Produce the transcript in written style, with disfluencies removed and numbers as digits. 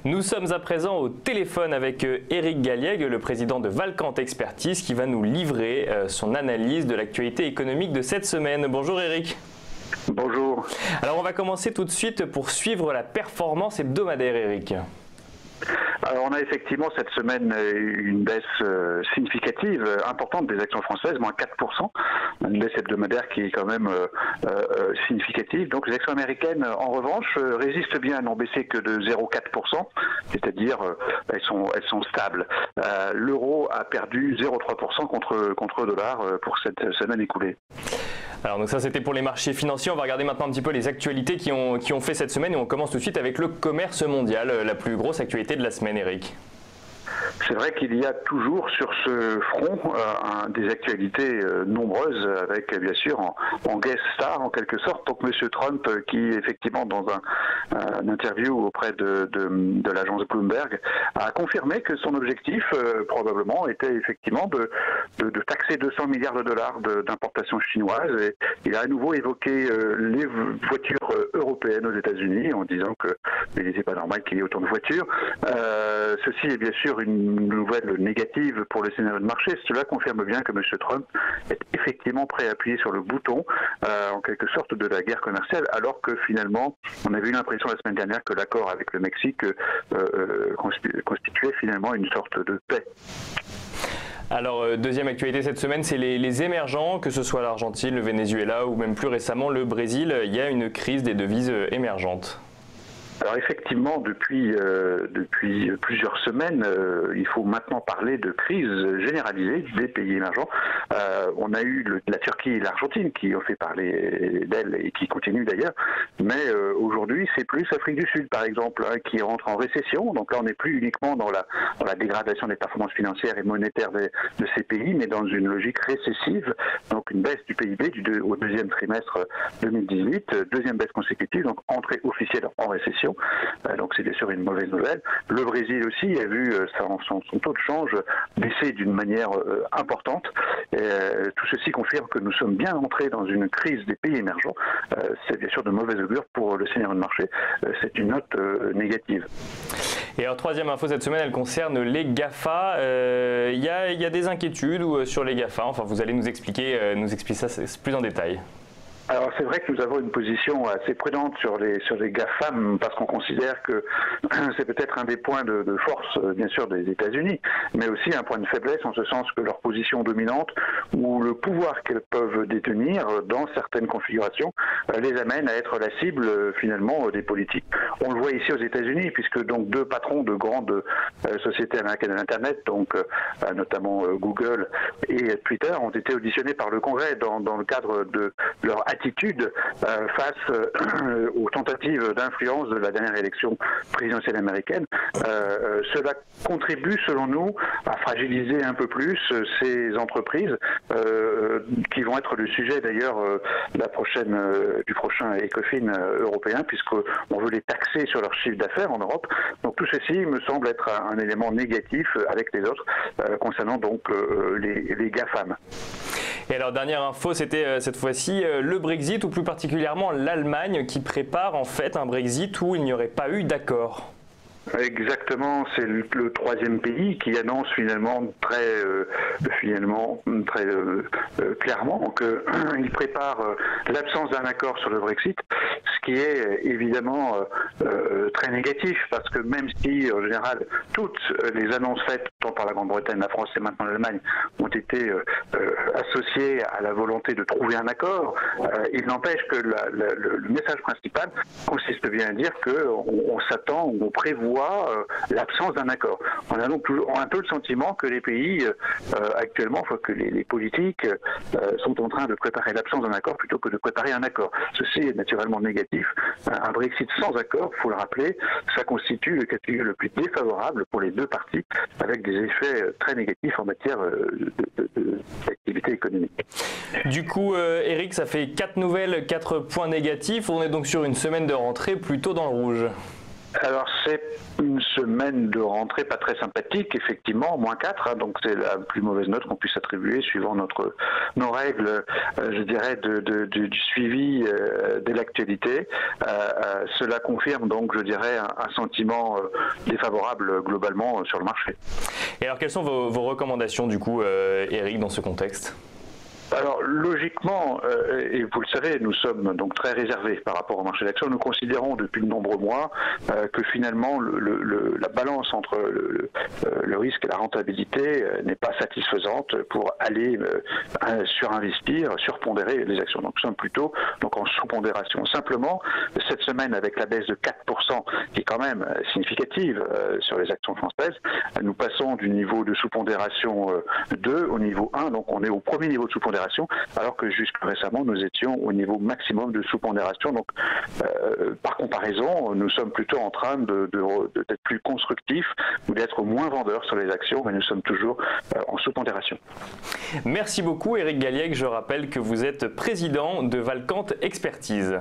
Nous sommes à présent au téléphone avec Éric Galliègue, le président de Valcante Expertise, qui va nous livrer son analyse de l'actualité économique de cette semaine. Bonjour Éric. Bonjour. Alors on va commencer tout de suite pour suivre la performance hebdomadaire, Éric. Alors on a effectivement cette semaine une baisse significative, importante des actions françaises, moins 4%, une baisse hebdomadaire qui est quand même significative. Donc les actions américaines, en revanche, résistent bien, elles n'ont baissé que de 0,4%, c'est-à-dire elles sont stables. L'euro a perdu 0,3% contre le dollar pour cette semaine écoulée. Alors donc ça c'était pour les marchés financiers, on va regarder maintenant un petit peu les actualités qui ont fait cette semaine et on commence tout de suite avec le commerce mondial, la plus grosse actualité de la semaine, Éric. C'est vrai qu'il y a toujours sur ce front des actualités nombreuses avec bien sûr en guest star en quelque sorte. Donc M. Trump qui effectivement dans un interview auprès de l'agence Bloomberg a confirmé que son objectif probablement était effectivement de taxer 200 milliards de dollars d'importations chinoises. Et il a à nouveau évoqué les voitures européennes aux États-Unis en disant qu'il n'était pas normal qu'il y ait autant de voitures. Ceci est bien sûr une nouvelle négative pour le scénario de marché. Cela confirme bien que M. Trump est effectivement prêt à appuyer sur le bouton, en quelque sorte, de la guerre commerciale, alors que finalement, on avait eu l'impression la semaine dernière que l'accord avec le Mexique constituait finalement une sorte de paix. Alors, deuxième actualité cette semaine, c'est les émergents, que ce soit l'Argentine, le Venezuela ou même plus récemment le Brésil. Il y a une crise des devises émergentes. Alors effectivement, depuis plusieurs semaines, il faut maintenant parler de crise généralisée des pays émergents. On a eu la Turquie et l'Argentine qui ont fait parler d'elle et qui continuent d'ailleurs. Mais aujourd'hui, c'est plus l'Afrique du Sud, par exemple, qui rentre en récession. Donc là, on n'est plus uniquement dans la dégradation des performances financières et monétaires de ces pays, mais dans une logique récessive. Donc une baisse du PIB au deuxième trimestre 2018, deuxième baisse consécutive, donc entrée officielle en récession. Donc c'est bien sûr une mauvaise nouvelle. Le Brésil aussi a vu son taux de change baisser d'une manière importante. Tout ceci confirme que nous sommes bien entrés dans une crise des pays émergents. C'est bien sûr de mauvais augure pour le scénario de marché. C'est une note négative. Et alors troisième info cette semaine, elle concerne les GAFA. Il y a des inquiétudes sur les GAFA. Enfin, vous allez nous expliquer ça plus en détail. Alors c'est vrai que nous avons une position assez prudente sur les GAFAM parce qu'on considère que c'est peut-être un des points de force bien sûr des États-Unis, mais aussi un point de faiblesse en ce sens que leur position dominante ou le pouvoir qu'elles peuvent détenir dans certaines configurations les amène à être la cible finalement des politiques. On le voit ici aux États-Unis puisque donc deux patrons de grandes sociétés américaines de l'Internet, donc notamment Google et Twitter, ont été auditionnés par le Congrès dans le cadre de leur attitude face aux tentatives d'influence de la dernière élection présidentielle américaine. Cela contribue, selon nous, à fragiliser un peu plus ces entreprises qui vont être le sujet d'ailleurs du prochain ECOFIN européen, puisqu'on veut les taxer sur leur chiffre d'affaires en Europe. Donc tout ceci me semble être un élément négatif avec les autres concernant donc les GAFAM. Et alors dernière info, c'était cette fois-ci le Brexit, ou plus particulièrement l'Allemagne qui prépare en fait un Brexit où il n'y aurait pas eu d'accord. Exactement, c'est le troisième pays qui annonce finalement très clairement qu'il prépare l'absence d'un accord sur le Brexit, ce qui est évidemment très négatif parce que même si en général toutes les annonces faites tant par la Grande-Bretagne, la France et maintenant l'Allemagne ont été associées à la volonté de trouver un accord, il n'empêche que le message principal consiste bien à dire qu'on s'attend ou on prévoit l'absence d'un accord. On a donc un peu le sentiment que les pays actuellement, que les politiques sont en train de préparer l'absence d'un accord plutôt que de préparer un accord. Ceci est naturellement négatif. Un Brexit sans accord, il faut le rappeler, ça constitue le cas de figure le plus défavorable pour les deux parties, avec des effets très négatifs en matière d'activité économique. Du coup, Éric, ça fait 4 nouvelles, 4 points négatifs. On est donc sur une semaine de rentrée plutôt dans le rouge. Alors c'est une semaine de rentrée pas très sympathique, effectivement, -4, hein, donc c'est la plus mauvaise note qu'on puisse attribuer suivant nos règles, je dirais, du suivi de l'actualité. Cela confirme donc, je dirais, un sentiment défavorable globalement sur le marché. Et alors quelles sont vos recommandations du coup, Eric, dans ce contexte ? Alors logiquement, et vous le savez, nous sommes donc très réservés par rapport au marché d'actions. Nous considérons depuis de nombreux mois que finalement la balance entre le risque et la rentabilité n'est pas satisfaisante pour aller surinvestir, surpondérer les actions. Donc nous sommes plutôt en sous-pondération. Simplement, cette semaine avec la baisse de 4%, qui est quand même significative sur les actions françaises, nous passons du niveau de sous-pondération 2 au niveau 1, donc on est au premier niveau de sous-pondération, alors que jusqu'à récemment, nous étions au niveau maximum de sous-pondération. Donc, par comparaison, nous sommes plutôt en train d'être plus constructifs ou d'être moins vendeurs sur les actions, mais nous sommes toujours en sous-pondération. Merci beaucoup, Eric Galiègue. Je rappelle que vous êtes président de Valcante Expertise.